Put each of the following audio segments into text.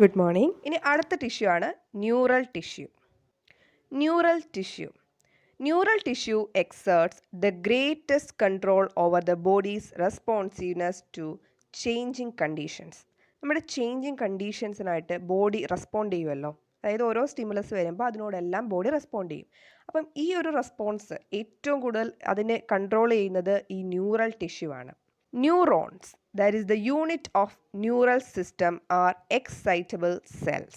Good morning. ഇനി അടുത്ത tissue ആണ് neural tissue. Neural tissue neural tissue exerts the greatest control over the body's responsiveness to changing conditions. നമ്മുടെ changing കണ്ടീഷൻസിനായിട്ട് body respond ചെയ്യുമല്ലോ. അതായത് ഓരോ സ്റ്റിമുലസ് വരുമ്പോൾ അതിനോടെല്ലാം ബോഡി റെസ്പോണ്ട് ചെയ്യും. അപ്പം ഈ ഒരു റെസ്പോൺസ് ഏറ്റവും കൂടുതൽ അതിനെ കൺട്രോൾ ചെയ്യുന്നത് ഈ ന്യൂറൽ ടിഷ്യൂ ആണ്. Neurons, that is the unit of neural system, are excitable cells.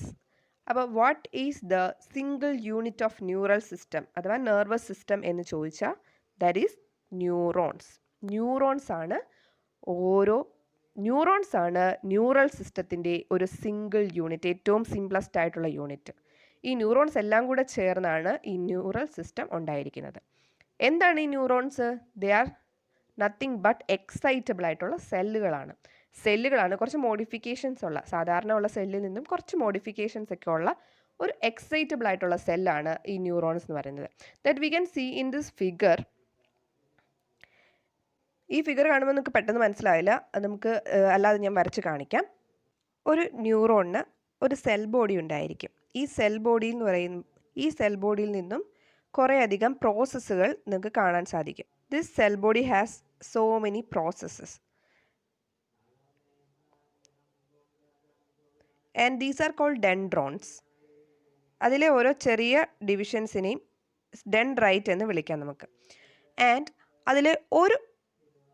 അപ്പോൾ what is the single unit of neural system അഥവാ നെർവസ് സിസ്റ്റം എന്ന് ചോദിച്ചാൽ ദാറ്റ് ഈസ് ന്യൂറോൺസ്. ന്യൂറോൺസ് ആണ് ന്യൂറൽ സിസ്റ്റത്തിൻ്റെ ഒരു സിംഗിൾ യൂണിറ്റ്, ഏറ്റവും സിംപ്ലസ്റ്റ് ആയിട്ടുള്ള യൂണിറ്റ്. ഈ ന്യൂറോൺസ് എല്ലാം കൂടെ ചേർന്നാണ് ഈ ന്യൂറൽ സിസ്റ്റം ഉണ്ടായിരിക്കുന്നത്. എന്താണ് ഈ neurons? They are nothing but excitable ആയിട്ടുള്ള സെല്ലുകളാണ് കുറച്ച് മോഡിഫിക്കേഷൻസ് ഉള്ള, സാധാരണ ഉള്ള സെല്ലിൽ നിന്നും കുറച്ച് മോഡിഫിക്കേഷൻസ് ഒക്കെ ഉള്ള ഒരു എക്സൈറ്റബിൾ ആയിട്ടുള്ള സെല്ലാണ് ഈ ന്യൂറോൺസ് എന്ന് പറയുന്നത്. That we can see in this figure. ഈ ഫിഗർ കാണുമ്പോൾ നമുക്ക് പെട്ടെന്ന് മനസ്സിലാവില്ല, നമുക്ക് അല്ലാതെ ഞാൻ വരച്ച് കാണിക്കാം. ഒരു ന്യൂറോണിന് ഒരു സെൽ ബോഡി ഉണ്ടായിരിക്കും. ഈ സെൽ ബോഡിയിൽ നിന്നും കുറേയധികം പ്രോസസ്സുകൾ നിങ്ങൾക്ക് കാണാൻ സാധിക്കും. This cell body has so many processes and these are called dendrons. അതിലെ ഓരോ ചെറിയ ഡിവിഷൻസിനെയും ഡെൻഡ്രൈറ്റ് എന്ന് വിളിക്കാം നമുക്ക്. ആൻഡ് അതിലെ ഒരു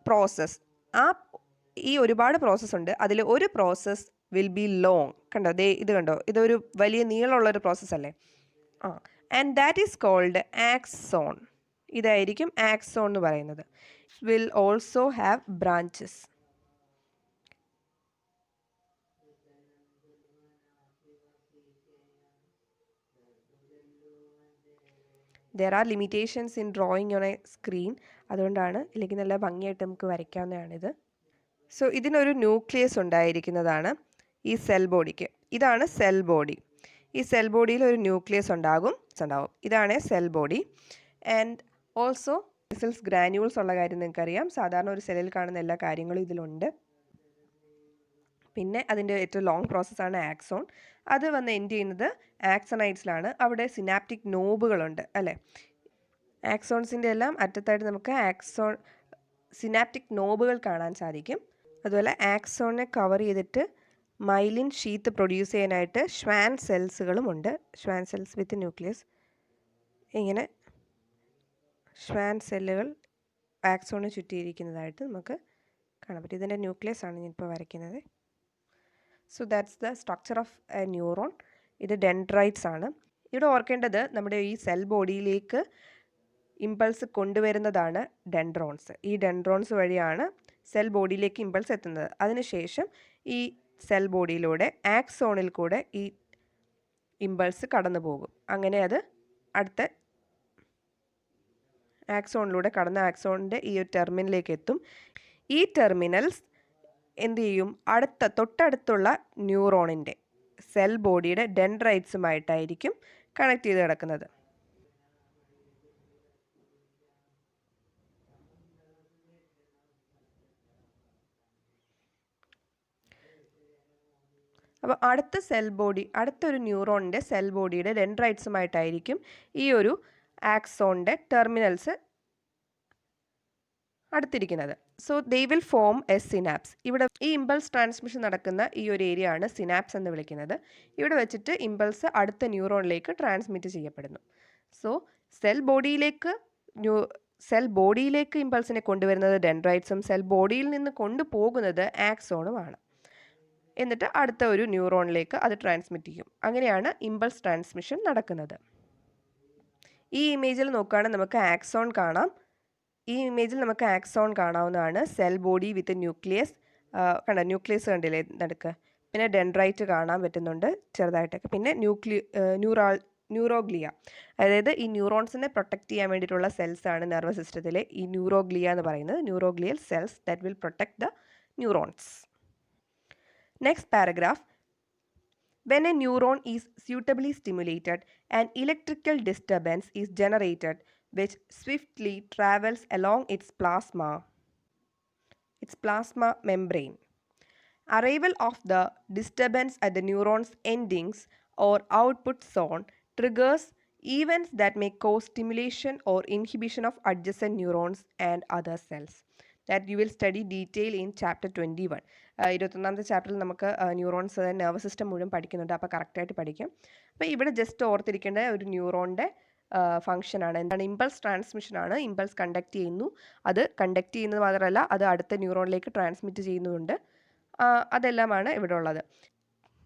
പ്രോസസ്സ്, ഈ ഒരുപാട് പ്രോസസ്സ് ഉണ്ട്, അതിൽ ഒരു പ്രോസസ്സ് വിൽ ബി ലോങ്. കണ്ടോ, ഇത് കണ്ടോ, ഇതൊരു വലിയ നീളമുള്ളൊരു പ്രോസസ്സ് അല്ലേ. And that is called axon. ഇതായിരിക്കും ആക്സോൺ എന്ന് പറയുന്നത്. Will also have branches. There are limitations in drawing on a screen. അതുകൊണ്ടാണ്, ഇല്ലെങ്കിൽ നല്ല ഭംഗിയായിട്ട് നമുക്ക് വരയ്ക്കാവുന്നതാണിത്. സോ ഇതിനൊരു ന്യൂക്ലിയസ് ഉണ്ടായിരിക്കുന്നതാണ് ഈ സെൽ ബോഡിക്ക്. ഇതാണ് സെൽ ബോഡി. ഈ സെൽ ബോഡിയിൽ ഒരു ന്യൂക്ലിയസ് ഉണ്ടാവും. ഇതാണ് cell body. And also cells granules ഉള്ള കാര്യം നിങ്ങൾക്കറിയാം. സാധാരണ ഒരു സെല്ലിൽ കാണുന്ന എല്ലാ കാര്യങ്ങളും ഇതിലുണ്ട്. പിന്നെ അതിൻ്റെ ഏറ്റവും ലോങ് പ്രോസസ്സാണ് ആക്സോൺ. അത് വന്ന് എൻഡ് ചെയ്യുന്നത് ആക്സണൈറ്റ്സിലാണ്. അവിടെ സിനാപ്റ്റിക് നോബുകളുണ്ട് അല്ലേ. ആക്സോൺസിൻ്റെ എല്ലാം അറ്റത്തായിട്ട് നമുക്ക് സിനാപ്റ്റിക് നോബുകൾ കാണാൻ സാധിക്കും. അതുപോലെ ആക്സോണിനെ കവർ ചെയ്തിട്ട് മൈലിൻ ഷീത്ത് പ്രൊഡ്യൂസ് ചെയ്യാനായിട്ട് ഷ്വാൻ സെൽസുകളും ഉണ്ട്. Schwann cells with nucleus. ഇങ്ങനെ ഷ്വാൻ സെല്ലുകൾ ആക്സോണിന് ചുറ്റിയിരിക്കുന്നതായിട്ട് നമുക്ക് കാണാൻ പറ്റും. ഇതിൻ്റെ ന്യൂക്ലിയസ് ആണ് ഞാനിപ്പോൾ വരയ്ക്കുന്നത്. So that's the structure of A neuron. ഇത് ഡെൻഡ്രൈറ്റ്സ് ആണ്. ഇവിടെ ഓർക്കേണ്ടത്, നമ്മുടെ ഈ സെൽ ബോഡിയിലേക്ക് ഇമ്പൾസ് കൊണ്ടുവരുന്നതാണ് ഡെൻഡ്രോൺസ്. ഈ ഡെൻഡ്രോൺസ് വഴിയാണ് സെൽ ബോഡിയിലേക്ക് ഇമ്പൾസ് എത്തുന്നത്. അതിനുശേഷം ഈ സെൽ ബോഡിയിലൂടെ ആക്സോണിൽ കൂടെ ഈ ഇമ്പൾസ് കടന്നു പോകും. അങ്ങനെ അത് അടുത്ത ആക്സോണിലൂടെ കടന്ന ആക്സോണിൻ്റെ ഈ ഒരു ടെർമിനലിലേക്ക് എത്തും. ഈ ടെർമിനൽസ് എന്ത് ചെയ്യും? തൊട്ടടുത്തുള്ള ന്യൂറോണിൻ്റെ സെൽ ബോഡിയുടെ ഡെൻഡ്രൈറ്റ്സുമായിട്ടായിരിക്കും കണക്ട് ചെയ്ത് കിടക്കുന്നത്. അപ്പോൾ അടുത്തൊരു ന്യൂറോണിൻ്റെ സെൽ ബോഡിയുടെ ഡെൻഡ്രൈറ്റ്സുമായിട്ടായിരിക്കും ഈ ഒരു ആക്സോണിൻ്റെ ടെർമിനൽസ് അടുത്തിരിക്കുന്നത്. So they will form a synapse. ഇവിടെ ഈ ഇമ്പൾസ് ട്രാൻസ്മിഷൻ നടക്കുന്ന ഈ ഒരു ഏരിയ ആണ് സിനാപ്സ് എന്ന് വിളിക്കുന്നത്. ഇവിടെ വെച്ചിട്ട് ഇമ്പൾസ് അടുത്ത ന്യൂറോണിലേക്ക് ട്രാൻസ്മിറ്റ് ചെയ്യപ്പെടുന്നു. സോ സെൽ ബോഡിയിലേക്ക് ഇമ്പൾസിനെ കൊണ്ടുവരുന്നത് ഡെൻഡ്രൈറ്റ്സും സെൽ ബോഡിയിൽ നിന്ന് കൊണ്ടുപോകുന്നത് ആക്സോണുമാണ്. എന്നിട്ട് അടുത്ത ഒരു ന്യൂറോണിലേക്ക് അത് ട്രാൻസ്മിറ്റ് ചെയ്യും. അങ്ങനെയാണ് ഇമ്പൾസ് ട്രാൻസ്മിഷൻ നടക്കുന്നത്. ഈ ഇമേജിൽ നോക്കുകയാണെങ്കിൽ നമുക്ക് ആക്സോൺ കാണാം. കാണാവുന്നതാണ്. Cell body with nucleus. Nucleus കണ്ടില്ലേ നടുക്ക്. പിന്നെ ഡെൻഡ്രൈറ്റ് കാണാൻ പറ്റുന്നുണ്ട് ചെറുതായിട്ടൊക്കെ. പിന്നെ ന്യൂറോഗ്ലിയ, അതായത് ഈ ന്യൂറോൺസിനെ പ്രൊട്ടക്റ്റ് ചെയ്യാൻ വേണ്ടിയിട്ടുള്ള സെൽസ് ആണ് നെർവസ് സിസ്റ്റത്തിലെ ഈ ന്യൂറോഗ്ലിയ എന്ന് പറയുന്നത്. Neuroglial cells that will protect the neurons. Next paragraph. When a neuron is suitably stimulated, an electrical disturbance is generated which swiftly travels along its plasma membrane. Arrival of the disturbance at the neuron's endings or output zone triggers events that may cause stimulation or inhibition of adjacent neurons and other cells that you will study detail in chapter 21. 21ാമത്തെ ചാപ്റ്ററിൽ നമുക്ക് neurons nervous system മുഴുവൻ പഠിക്കുന്നുണ്ട്. അപ്പോൾ കറക്റ്റായിട്ട് പഠിക്കാം. അപ്പോൾ ഇവിടെ just ഓർത്തിരിക്കേണ്ട ഒരു ന്യൂറോണിൻ്റെ ഫംഗ്ഷനാണ്. എന്താണ്? ഇമ്പൾസ് ട്രാൻസ്മിഷനാണ്. ഇമ്പൾസ് കണ്ടക്ട് ചെയ്യുന്നു. അത് കണ്ടക്ട് ചെയ്യുന്നത് മാത്രമല്ല, അത് അടുത്ത ന്യൂറോണിലേക്ക് ട്രാൻസ്മിറ്റ് ചെയ്യുന്നുമുണ്ട്. അതെല്ലാമാണ് ഇവിടെ ഉള്ളത്.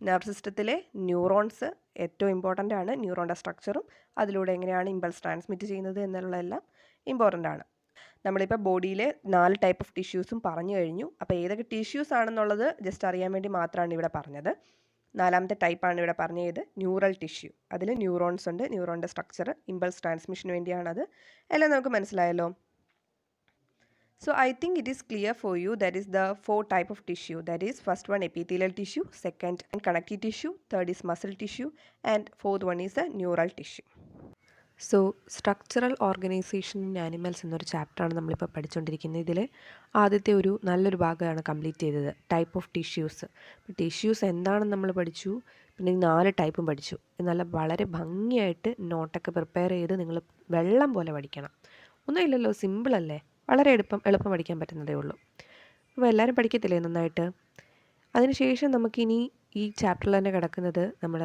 നെർവ് സിസ്റ്റത്തിലെ ന്യൂറോൺസ് ഏറ്റവും ഇമ്പോർട്ടൻ്റ് ആണ്. ന്യൂറോണിൻ്റെ സ്ട്രക്ചറും അതിലൂടെ എങ്ങനെയാണ് ഇമ്പൾസ് ട്രാൻസ്മിറ്റ് ചെയ്യുന്നത് എന്നുള്ളതെല്ലാം ഇമ്പോർട്ടൻ്റ് ആണ്. നമ്മളിപ്പോൾ ബോഡിയിലെ 4 ടൈപ്പ് ഓഫ് ടിഷ്യൂസും പറഞ്ഞു കഴിഞ്ഞു. അപ്പോൾ ഏതൊക്കെ ടിഷ്യൂസ് ആണെന്നുള്ളത് ജസ്റ്റ് അറിയാൻ വേണ്ടി മാത്രമാണ് ഇവിടെ പറഞ്ഞത്. 4ാമത്തെ ടൈപ്പാണ് ഇവിടെ പറഞ്ഞത്, ന്യൂറൽ ടിഷ്യൂ. അതിൽ ന്യൂറോൺസ് ഉണ്ട്. ന്യൂറോണിൻ്റെ സ്ട്രക്ചർ ഇമ്പൾസ് ട്രാൻസ്മിഷന് വേണ്ടിയാണത്. എല്ലാം നമുക്ക് മനസ്സിലായല്ലോ. So I think it is clear for you. That is the 4 type of tissue. That is, first one epithelial tissue, second connective tissue, third is muscle tissue, and fourth one is the neural tissue. So structural organisation in animals എന്നൊരു ചാപ്റ്ററാണ് നമ്മളിപ്പോൾ പഠിച്ചുകൊണ്ടിരിക്കുന്നത്. ഇതിൽ ആദ്യത്തെ ഒരു നല്ലൊരു ഭാഗമാണ് complete ചെയ്തത്, ടൈപ്പ് ഓഫ് ടിഷ്യൂസ്. ടിഷ്യൂസ് എന്താണെന്ന് നമ്മൾ പഠിച്ചു, പിന്നെ 4 ടൈപ്പും പഠിച്ചു. നല്ല വളരെ ഭംഗിയായിട്ട് നോട്ടൊക്കെ പ്രിപ്പയർ ചെയ്ത് നിങ്ങൾ വെള്ളം പോലെ പഠിക്കണം. ഒന്നുമില്ലല്ലോ, സിമ്പിളല്ലേ, വളരെ എളുപ്പം പഠിക്കാൻ പറ്റുന്നതേ ഉള്ളൂ. അപ്പോൾ എല്ലാവരും പഠിക്കത്തില്ലേ നന്നായിട്ട്? അതിനുശേഷം നമുക്കിനി ഈ ചാപ്റ്ററിൽ തന്നെ കിടക്കുന്നത് നമ്മൾ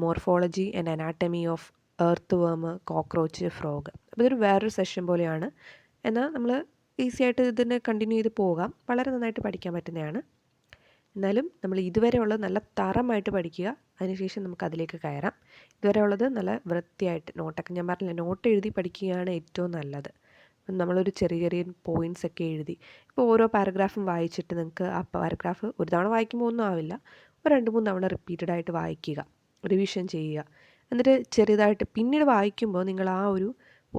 morphology and anatomy of earth വേം, കോക്രോച്ച്, ഫ്രോഗ്. അപ്പോൾ ഇതൊരു വേറൊരു സെഷൻ പോലെയാണ്. എന്നാൽ നമ്മൾ ഈസി ആയിട്ട് ഇതിനെ കണ്ടിന്യൂ ചെയ്ത് പോകാം. വളരെ നന്നായിട്ട് പഠിക്കാൻ പറ്റുന്നതാണ്. എന്നാലും നമ്മൾ ഇതുവരെ ഉള്ളത് നല്ല തറമായിട്ട് പഠിക്കുക. അതിനുശേഷം നമുക്ക് അതിലേക്ക് കയറാം. ഇതുവരെ ഉള്ളത് നല്ല വൃത്തിയായിട്ട് നോട്ടൊക്കെ, ഞാൻ പറഞ്ഞില്ല, നോട്ട് എഴുതി പഠിക്കുകയാണ് ഏറ്റവും നല്ലത്. നമ്മളൊരു ചെറിയ പോയിൻറ്റ്സ് ഒക്കെ എഴുതി, ഇപ്പോൾ ഓരോ പാരഗ്രാഫും വായിച്ചിട്ട് നിങ്ങൾക്ക് ആ പാരഗ്രാഫ് ഒരു തവണ വായിക്കുമ്പോൾ ഒന്നും ആവില്ല, ഒരു 2-3 തവണ റിപ്പീറ്റഡ് ആയിട്ട് വായിക്കുക, റിവിഷൻ ചെയ്യുക. എന്നിട്ട് ചെറുതായിട്ട് പിന്നീട് വായിക്കുമ്പോൾ നിങ്ങൾ ആ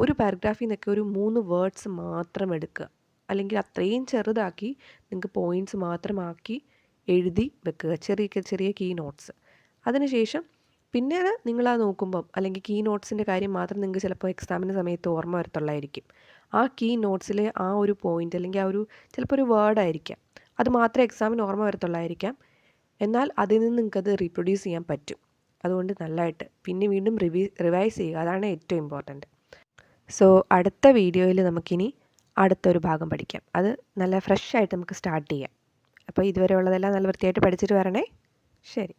ഒരു പാരഗ്രാഫിൽ നിന്നൊക്കെ ഒരു 3 വേർഡ്സ് മാത്രം എടുക്കുക. അല്ലെങ്കിൽ അത്രയും ചെറുതാക്കി നിങ്ങൾക്ക് പോയിൻറ്റ്സ് മാത്രമാക്കി എഴുതി വെക്കുക, ചെറിയ കീ നോട്ട്സ്. അതിനുശേഷം പിന്നെ നിങ്ങളത് നോക്കുമ്പം, അല്ലെങ്കിൽ കീ നോട്ട്സിൻ്റെ കാര്യം മാത്രം നിങ്ങൾക്ക് ചിലപ്പോൾ എക്സാമിൻ്റെ സമയത്ത് ഓർമ്മ വരത്തുള്ളായിരിക്കും. ആ കീ നോട്ട്സിലെ ആ ഒരു പോയിൻ്റ്, അല്ലെങ്കിൽ ആ ചിലപ്പോൾ ഒരു വേർഡായിരിക്കാം, അത് മാത്രമേ എക്സാമിന് ഓർമ്മ വരത്തുള്ളായിരിക്കാം. എന്നാൽ അതിൽ നിന്ന് നിങ്ങൾക്കത് റീപ്രൊഡ്യൂസ് ചെയ്യാൻ പറ്റും. അതുകൊണ്ട് നല്ലതായിട്ട് പിന്നെ വീണ്ടും റിവൈസ് ചെയ്യുക, അതാണ് ഏറ്റവും ഇമ്പോർട്ടൻറ്റ്. സോ അടുത്ത വീഡിയോയിൽ നമുക്കിനി അടുത്തൊരു ഭാഗം പഠിക്കാം. അത് നല്ല ഫ്രഷ് ആയിട്ട് നമുക്ക് സ്റ്റാർട്ട് ചെയ്യാം. അപ്പോൾ ഇതുവരെ ഉള്ളതെല്ലാം നല്ല വൃത്തിയായിട്ട് പഠിച്ചിട്ട് വരണേ. ശരി.